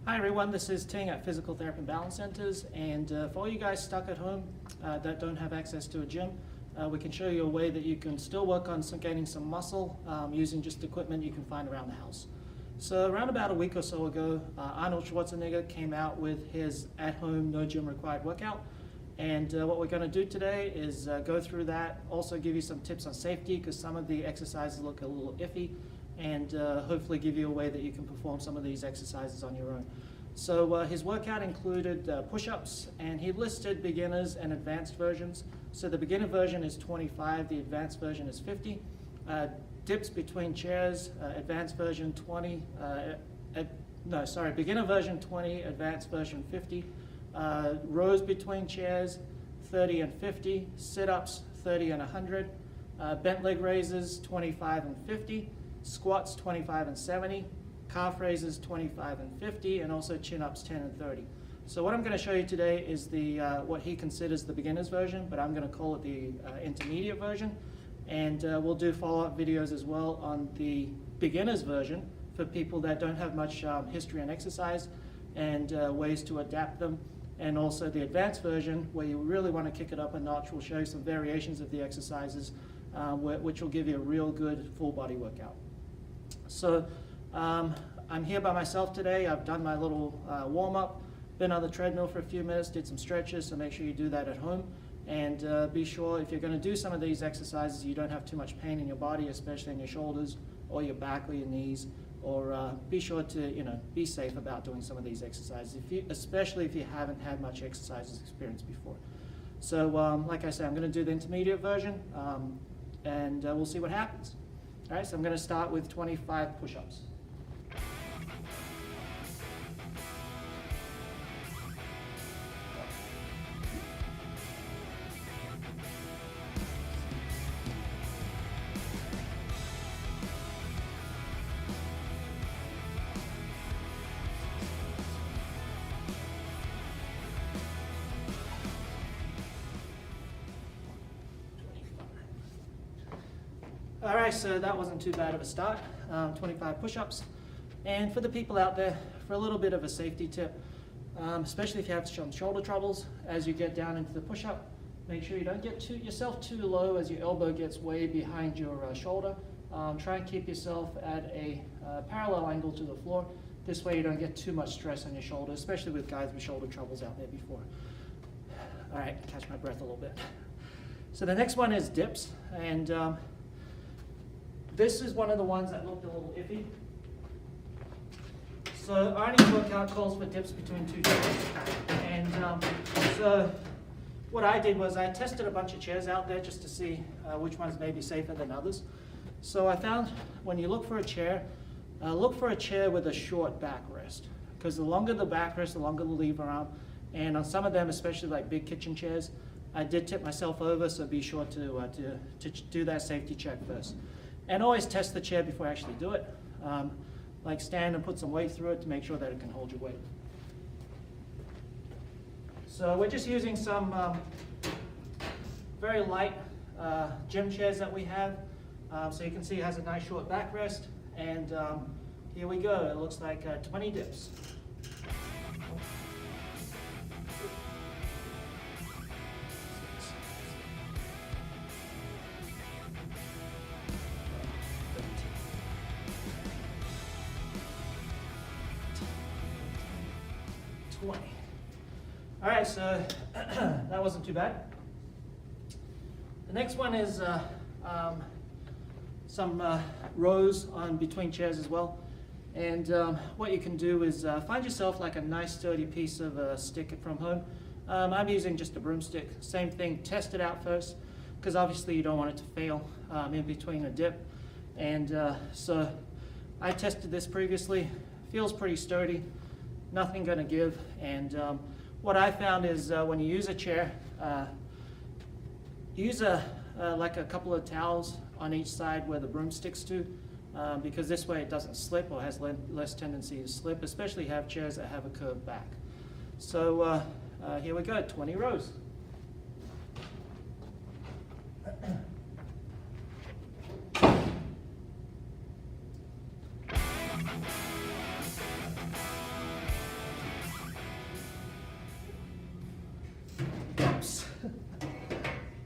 Hi everyone, this is Ting at Physical Therapy and Balance Centers, and for all you guys stuck at home that don't have access to a gym, we can show you a way that you can still work on gaining some muscle using just equipment you can find around the house. So around about a week or so ago, Arnold Schwarzenegger came out with his at-home, no gym required workout, and what we're going to do today is go through that, also give you some tips on safety because some of the exercises look a little iffy, and hopefully give you a way that you can perform some of these exercises on your own. So his workout included push-ups, and he listed beginners and advanced versions. So the beginner version is 25, the advanced version is 50. Dips between chairs, advanced version 20, beginner version 20, advanced version 50. Rows between chairs, 30 and 50. Sit-ups, 30 and 100. Bent leg raises, 25 and 50. Squats 25 and 70, calf raises 25 and 50, and also chin-ups 10 and 30. So what I'm going to show you today is the what he considers the beginner's version, but I'm going to call it the intermediate version. And we'll do follow-up videos as well on the beginner's version for people that don't have much history on exercise and ways to adapt them. And also the advanced version, where you really want to kick it up a notch. We'll show you some variations of the exercises, which will give you a real good full body workout. So I'm here by myself today. I've done my little warm-up, been on the treadmill for a few minutes, did some stretches, so make sure you do that at home. And be sure if you're going to do some of these exercises, you don't have too much pain in your body, especially in your shoulders or your back or your knees, or be sure to be safe about doing some of these exercises, especially if you haven't had much exercise experience before. So like I said, I'm going to do the intermediate version, and we'll see what happens. All right, so I'm going to start with 25 push-ups. All right, so that wasn't too bad of a start, 25 push-ups. And for the people out there, for a little bit of a safety tip, especially if you have some shoulder troubles, as you get down into the push-up, make sure you don't get yourself too low as your elbow gets way behind your shoulder. Try and keep yourself at a parallel angle to the floor. This way you don't get too much stress on your shoulder, especially with guys with shoulder troubles out there before. All right, catch my breath a little bit. So the next one is dips, and this is one of the ones that looked a little iffy. So Arnie's workout calls for dips between two chairs. And so what I did was I tested a bunch of chairs out there just to see which ones may be safer than others. So I found when you look for a chair with a short backrest. Because the longer the backrest, the longer the lever arm. And on some of them, especially like big kitchen chairs, I did tip myself over, so be sure to do that safety check first. And always test the chair before I actually do it. Like stand and put some weight through it to make sure that it can hold your weight. So we're just using some very light gym chairs that we have. So you can see it has a nice short backrest. And here we go. It looks like 20 dips. All right, so that wasn't too bad. The next one is some rows on between chairs as well. And what you can do is find yourself like a nice sturdy piece of stick from home. I'm using just a broomstick. Same thing, test it out first, because obviously you don't want it to fail in between a dip. And so I tested this previously. Feels pretty sturdy. Nothing going to give. And what I found is when you use a chair, use like a couple of towels on each side where the broom sticks to, because this way it doesn't slip or has less tendency to slip, especially have chairs that have a curved back. So here we go, 20 rows.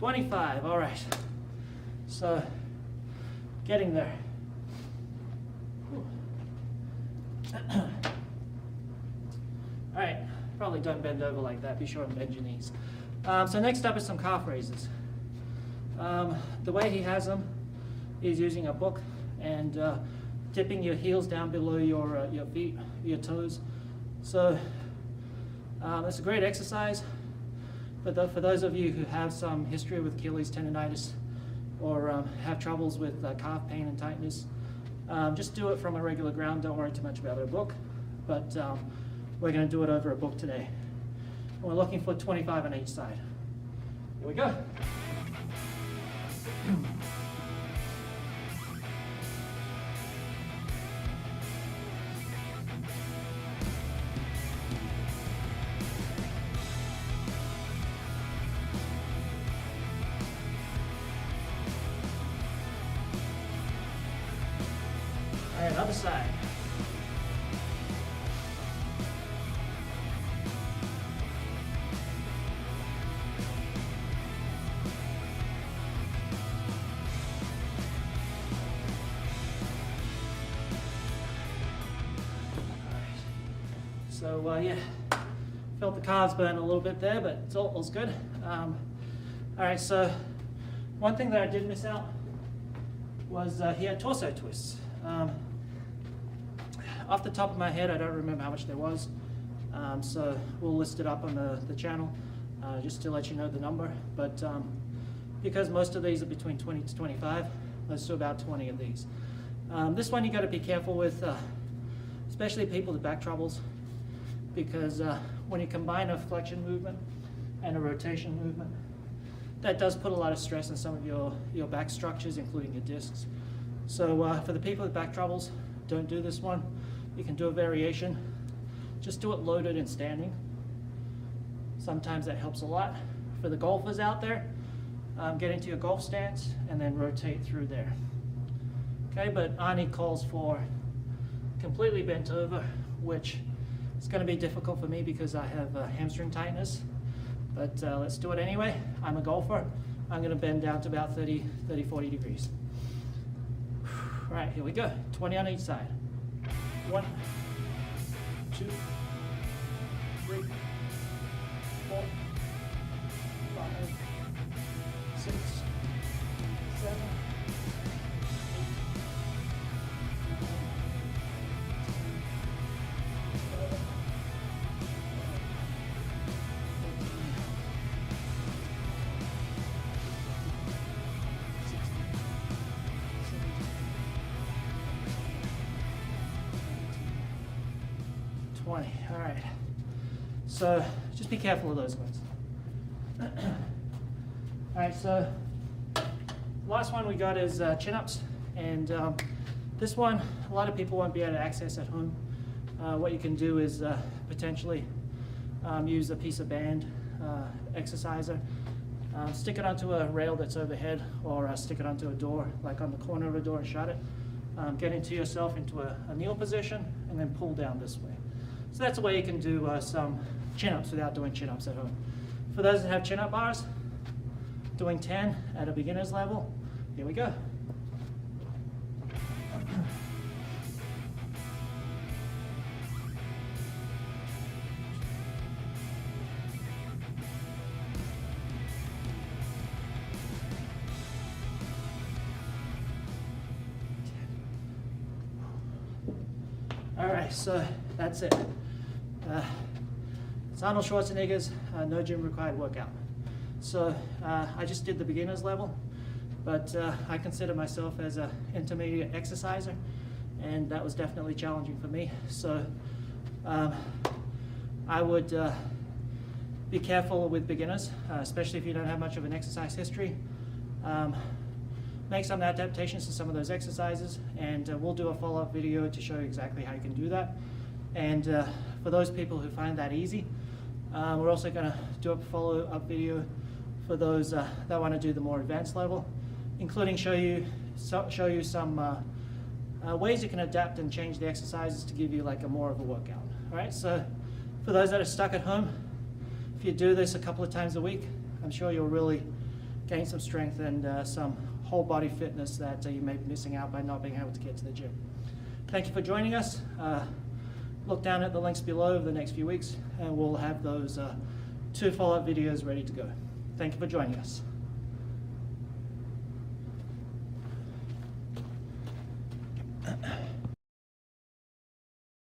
25, all right. So, getting there. All right, probably don't bend over like that. Be sure and bend your knees. So next up is some calf raises. The way he has them is using a book and tipping your heels down below your feet, your toes. So it's a great exercise. But for those of you who have some history with Achilles tendonitis or have troubles with calf pain and tightness, just do it from a regular ground. Don't worry too much about a book. But we're going to do it over a book today. And we're looking for 25 on each side. Here we go. All right, other side. So yeah, felt the calves burn a little bit there, but it's all's good. All right, so one thing that I did miss out was he had torso twists. Off the top of my head, I don't remember how much there was, so we'll list it up on the channel just to let you know the number. But because most of these are between 20 to 25, let's do about 20 of these. This one you got to be careful with, especially people with back troubles, because when you combine a flexion movement and a rotation movement, that does put a lot of stress on some of your back structures, including your discs. So for the people with back troubles, don't do this one. You can do a variation. Just do it loaded and standing. Sometimes that helps a lot. For the golfers out there, get into your golf stance and then rotate through there. Okay, but Arnie calls for completely bent over, which is going to be difficult for me because I have hamstring tightness. But let's do it anyway. I'm a golfer. I'm going to bend down to about 30, 40 degrees. All right, here we go. 20 on each side. 1, 2, 3, 4, 5, 6, 7, 20. All right. So just be careful of those ones. All right. So last one we got is chin-ups, and this one a lot of people won't be able to access at home. What you can do is potentially use a piece of band exerciser, stick it onto a rail that's overhead, or stick it onto a door, like on the corner of a door, and shut it. Get into yourself into a kneel position, and then pull down this way. So that's a way you can do some chin-ups without doing chin-ups at home. For those that have chin-up bars, doing 10 at a beginner's level, here we go. All right, so that's it. It's Arnold Schwarzenegger's no gym required workout. So I just did the beginner's level, but I consider myself as an intermediate exerciser, and that was definitely challenging for me. So I would be careful with beginners, especially if you don't have much of an exercise history. Make some adaptations to some of those exercises, and we'll do a follow-up video to show you exactly how you can do that. And for those people who find that easy, we're also going to do a follow-up video for those that want to do the more advanced level, including show you some ways you can adapt and change the exercises to give you like more of a workout. All right, so for those that are stuck at home, if you do this a couple of times a week, I'm sure you'll really gain some strength and some whole body fitness that you may be missing out by not being able to get to the gym. Thank you for joining us. Look down at the links below over the next few weeks, and we'll have those 2 follow-up videos ready to go. Thank you for joining us.